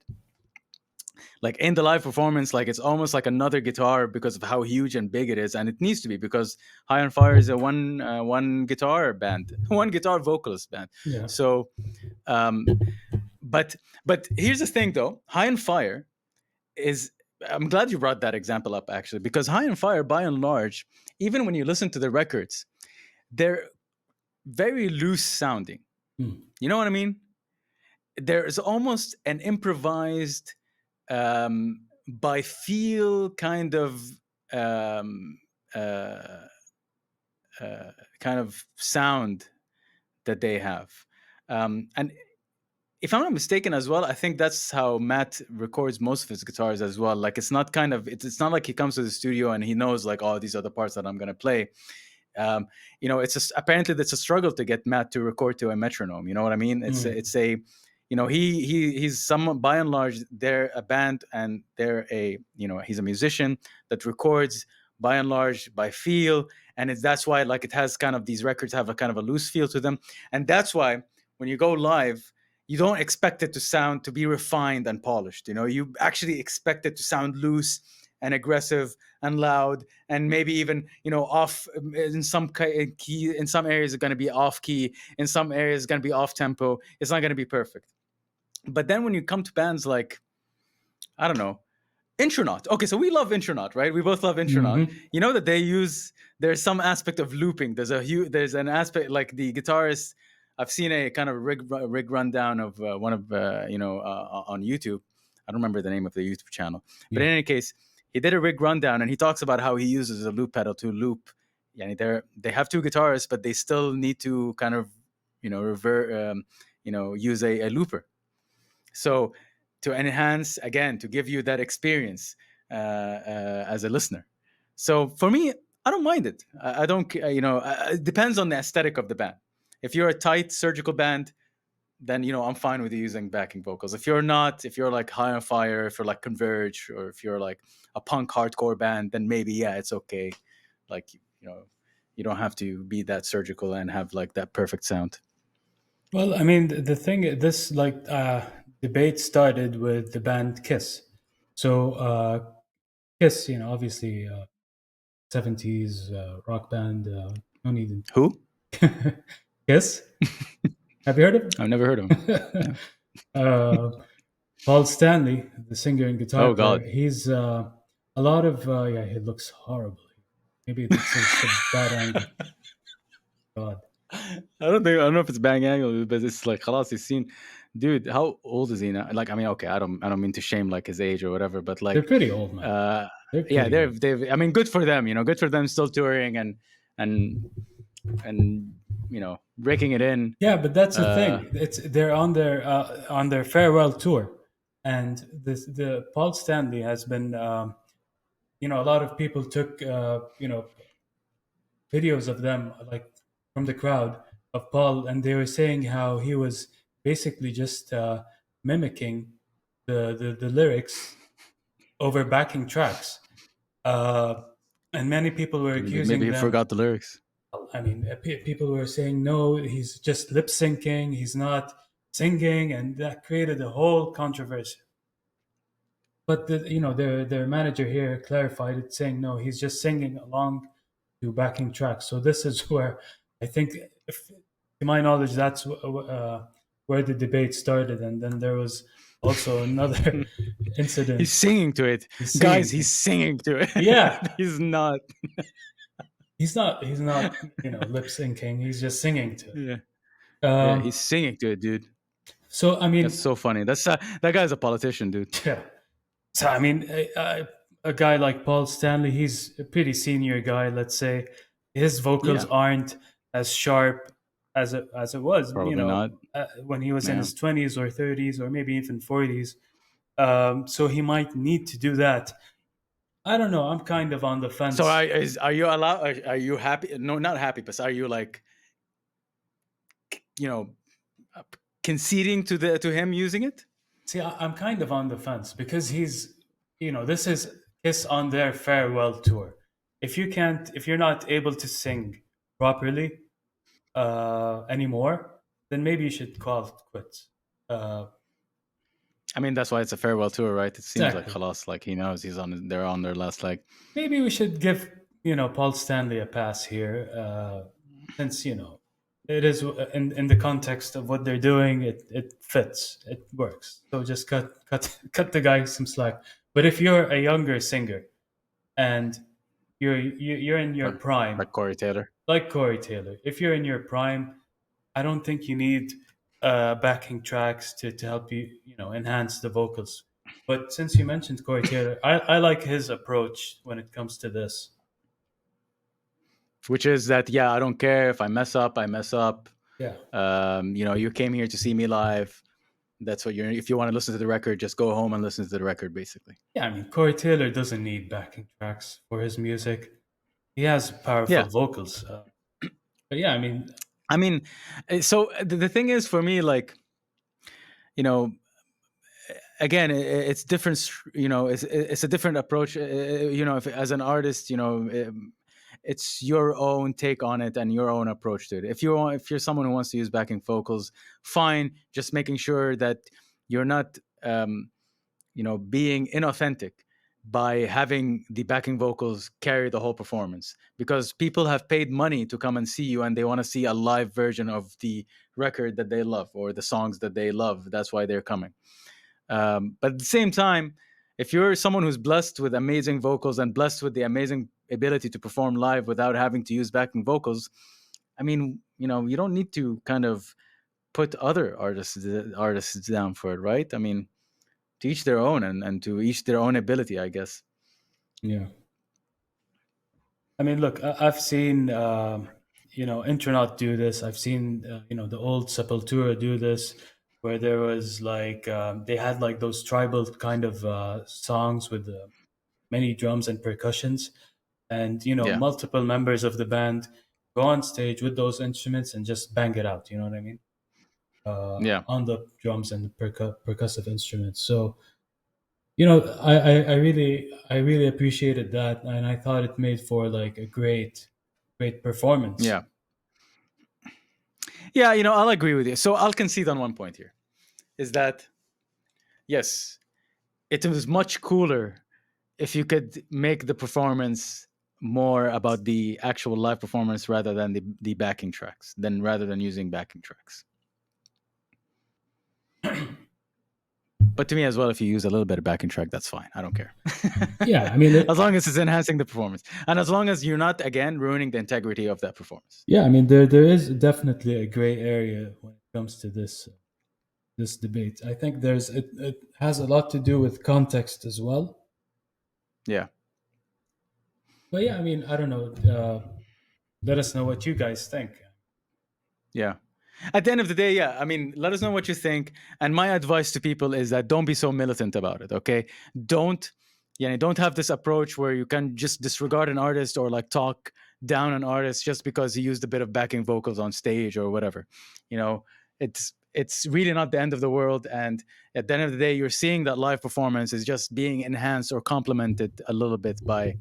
like in the live performance, like it's almost like another guitar because of how huge and big it is, and it needs to be, because High on Fire is a one guitar band, one guitar vocalist band. Yeah. So um but here's the thing though. High on Fire is, I'm glad you brought that example up, actually, because High on Fire, by and large, even when you listen to the records, they're very loose sounding. Hmm. You know what I mean? There's almost an improvised, by feel kind of, um, uh, kind of sound that they have. And if I'm not mistaken as well, I think that's how Matt records most of his guitars as well. Like, it's not kind of, it's not like he comes to the studio and he knows like, oh, these are the parts that I'm going to play. Apparently it's a struggle to get Matt to record to a metronome. You know what I mean? It's a he's some, by and large, they're a band, and they're he's a musician that records by and large by feel, and that's why, like, it has kind of, these records have a kind of a loose feel to them, and that's why when you go live, you don't expect it to sound, to be refined and polished. You actually expect it to sound loose and aggressive and loud, and maybe even off in some key. In some areas, it's going to be off key. In some areas, it's going to be off tempo. It's not going to be perfect. But then when you come to bands like, I don't know, Intronaut. Okay, so we love Intronaut, right? We both love Intronaut. Hmm. You know that there's some aspect of looping. There's an aspect, like the guitarist, I've seen a kind of rig rundown of one of on YouTube. I don't remember the name of the YouTube channel, but Yeah. in any case, he did a rig rundown and he talks about how he uses a loop pedal to loop. Yeah, they have two guitarists, but they still need to kind of use a looper. So to enhance again, to give you that experience as a listener. So for me, I don't mind it. I don't, it depends on the aesthetic of the band. If you're a tight surgical band, then I'm fine with you using backing vocals. If you're not, if you're like High on Fire, if you're like Converge, or if you're like a punk hardcore band, then maybe yeah, it's okay. Like you don't have to be that surgical and have like that perfect sound. Well, I mean, the thing, this like debate started with the band Kiss. So Kiss, obviously 70s rock band. No need Who? Kiss. Have you heard of I've never heard of him. it? Yeah. Paul Stanley, the singer and guitar Oh player, God. he's a lot of yeah. He looks horrible. Maybe it's just a bad angle. God, I don't know if it's bang angle, but it's like خلاص he's seen. Dude, how old is he now? Like, I mean, okay, I don't mean to shame like his age or whatever, but they're like, pretty old, man. uh, They're yeah, pretty old. they've. I mean, good for them. Good for them still touring and and breaking it in. Yeah, but that's the Uh, thing. It's they're on their farewell tour, and the Paul Stanley has been. A lot of people took videos of them like from the crowd of Paul, and they were saying how he was basically just mimicking the lyrics over backing tracks. Uh, and many people were maybe accusing he them. forgot the lyrics. I mean, people were saying, no, he's just lip syncing, he's not singing, and that created a whole controversy. But their manager here clarified it, saying no, he's just singing along to backing tracks. So this is where I think, to my knowledge, that's where the debate started, and then there was also another He's incident. singing to it, He's guys. singing to He's it. singing to it. Yeah, He's not. he's not. He's not. Lip syncing. He's just singing to Yeah, it. yeah, he's singing to it, dude. So I That's mean, so funny. That guy's a politician, dude. yeah. So I mean, a guy like Paul Stanley, he's a pretty senior guy. Let's say his vocals Yeah, aren't as sharp as it was, probably not. when he was in Yeah. his 20s or 30s or maybe even 40s. So he might need to do that. I don't know. I'm kind of on the So fence. are you allowed? Are you happy? No, not happy, but are you like you know uh, conceding to him using it? See, I'm kind of on the fence because this is Kiss on their farewell tour. If you're not able to sing properly anymore, then maybe you should call it quits. Uh, I mean, that's why it's a farewell tour, right? It seems like exactly. Khalas, like he knows they're on their last leg. Maybe we should give Paul Stanley a pass here, since it is in the context of what they're doing. It fits. It works. So just cut the guy some slack. But if you're a younger singer and you're in your Like, prime, like Corey Taylor. like Corey Taylor, if you're in your prime, I don't think you need backing tracks to help you, enhance the vocals. But since you mentioned Corey Taylor, I like his approach when it comes to this. Which is that, yeah, I don't care if I mess up, I mess up. Yeah, You came here to see me live. That's what you're. If you want to listen to the record, just go home and listen to the record, basically. yeah. I mean, Corey Taylor doesn't need backing tracks for his music. He has powerful Yeah, vocals. But yeah, I mean, I mean, so the thing is for me, like, you know, again, it's different. It's a different approach. If as an artist, it's your own take on it and your own approach to it. If you're someone who wants to use backing vocals, fine. Just making sure that you're not, being inauthentic by having the backing vocals carry the whole performance, because people have paid money to come and see you and they want to see a live version of the record that they love or the songs that they love. That's why they're coming. But at the same time, if you're someone who's blessed with amazing vocals and blessed with the amazing ability to perform live without having to use backing vocals, I mean, you don't need to kind of put other artists down for it, right? I mean, to each their own, and to each their own ability, I guess. Yeah. I mean, look, I've seen Intronaut do this. I've seen the old Sepultura do this, where there was like they had like those tribal kind of songs with many drums and percussions, and Yeah, multiple members of the band go on stage with those instruments and just bang it out. You know what I mean? yeah, On the drums and the percussive instruments. So I really appreciated that, and I thought it made for like a great performance. yeah, yeah. I'll agree with you. So I'll concede on one point here: is that yes, it was much cooler if you could make the performance more about the actual live performance rather than the backing tracks, rather than using backing tracks. But to me as well, if you use a little bit of backing track, that's fine. I don't care. Yeah, I mean, As long as it's enhancing the performance, and as long as you're not again ruining the integrity of that performance. yeah, I mean, there is definitely a gray area when it comes to this debate. I think it has a lot to do with context as well. Yeah. But yeah, I mean, I don't know. Let us know what you guys think. Yeah. At the end of the day, yeah. I mean, let us know what you think. And my advice to people is that don't be so militant about it. Okay. Don't, don't have this approach where you can just disregard an artist or like talk down an artist just because he used a bit of backing vocals on stage or whatever. You know, it's really not the end of the world. And at the end of the day, you're seeing that live performance is just being enhanced or complemented a little bit by,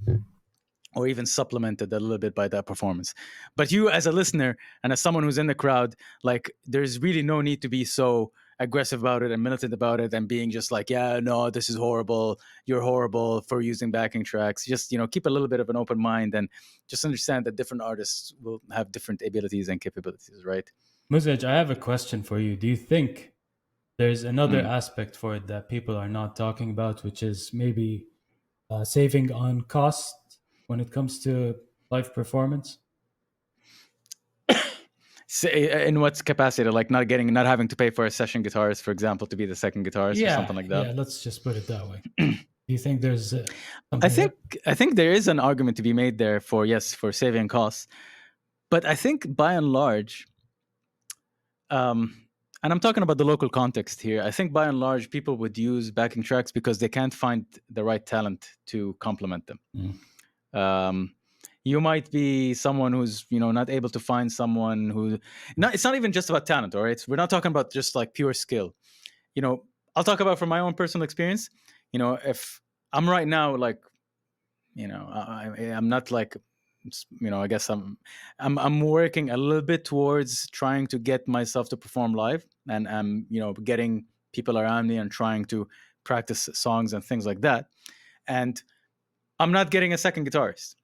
or even supplemented a little bit by that performance. But you, as a listener and as someone who's in the crowd, like, there's really no need to be so aggressive about it and militant about it and being just like, yeah, no, this is horrible. You're horrible for using backing tracks. Just, keep a little bit of an open mind and just understand that different artists will have different abilities and capabilities, right? Muzaj, I have a question for you. Do you think there's another Mm. aspect for it that people are not talking about, which is maybe saving on cost when it comes to live performance? In what capacity? Like not having to pay for a session guitarist, for example, to be the second guitarist or Yeah, something like that. yeah. Let's just put it that way. Do you think there's I something think there? I think there is an argument to be made there for, yes, for saving costs, but I think by and large, um, and I'm talking about the local context here. I think by and large, people would use backing tracks because they can't find the right talent to complement them. Mm. Um, you might be someone who's not able to find someone who. Not, it's not even just about talent, all right? We're not talking about just like pure skill. I'll talk about from my own personal experience. If I'm right now like I'm not like I guess I'm working a little bit towards trying to get myself to perform live, and I'm getting people around me and trying to practice songs and things like that, and I'm not getting a second guitarist.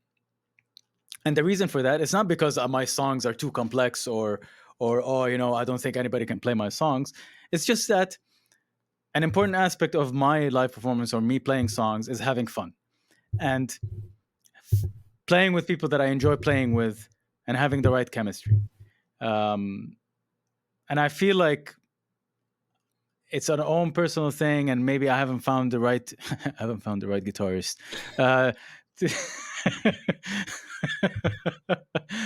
And the reason for that is not because my songs are too complex, or oh, I don't think anybody can play my songs. It's just that an important aspect of my live performance or me playing songs is having fun, and playing with people that I enjoy playing with, and having the right chemistry. Um, and I feel like it's an own personal thing, and maybe I haven't found the right I haven't found the right guitarist.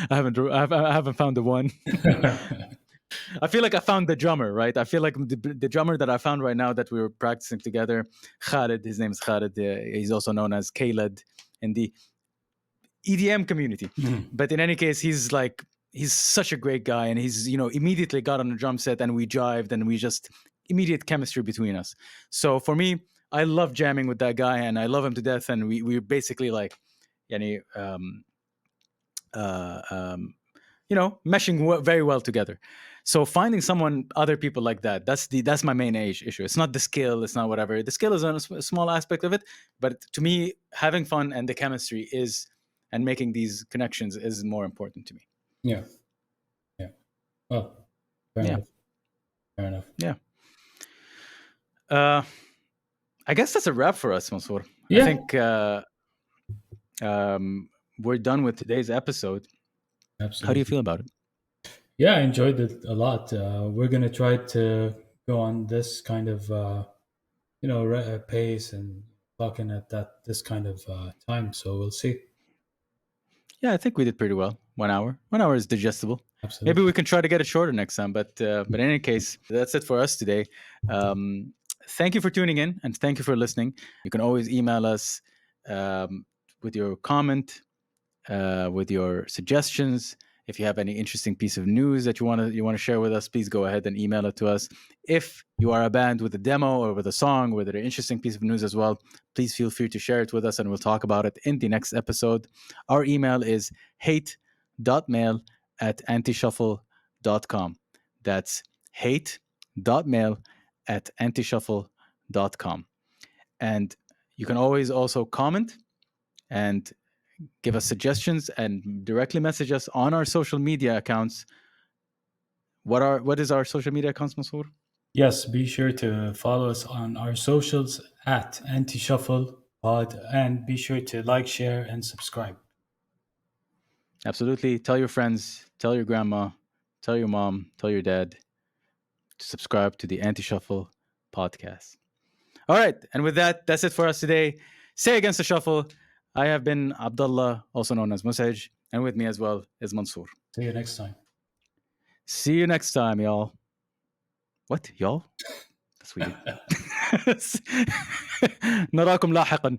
I haven't found the one. I feel like I found the drummer, right? I feel like the drummer that I found right now that we were practicing together, Khalid. His name is Khalid. He's also known as Khaled in the EDM community. Mhm. But in any case, he's such a great guy, and he's immediately got on the drum set and we jived, and we just immediate chemistry between us. So for me, I love jamming with that guy, and I love him to death, and we're basically like, yani, uh, um, meshing very well together. So finding someone, other people like that, that's my main issue. It's not the skill, it's not whatever. The skill is a small aspect of it, but to me, having fun and the chemistry and making these connections is more important to me. Yeah, yeah. Well, fair Yeah, enough. Fair enough. yeah. Uh, I guess that's a wrap for us, Mansour. I Yeah, think um, we're done with today's episode. How do you absolutely. feel about it? Yeah, I enjoyed it a lot. We're gonna try to go on this kind of pace and talking at that this kind of time. So we'll see. Yeah, I think we did pretty well. 1 hour. 1 hour is digestible. Maybe we Absolutely. can try to get it shorter next time. But in any case, that's it for us today. Um, Thank you for tuning in and thank you for listening. You can always email us um, with your comment, with your suggestions. If you have any interesting piece of news that you want to share with us, please go ahead and email it to us. If you are a band with a demo or with a song with an interesting piece of news as well, please feel free to share it with us and we'll talk about it in the next episode. Our email is hate.mail@antishuffle.com. That's hate.mail@antishuffle.com. And you can always also comment and give us suggestions and directly message us on our social media accounts. What is our social media accounts, Mansour? Yes, be sure to follow us on our socials at Anti Shuffle Pod, and be sure to like, share, and subscribe. Absolutely. Tell your friends, tell your grandma, tell your mom, tell your dad to subscribe to the Anti Shuffle podcast. All right. And with that, that's it for us today. Say against the shuffle. I have been Abdullah, also known as Musaj, and with me as well is Mansour. See you next time. See you next time, y'all. What, y'all? That's weird. نراكم لاحقا.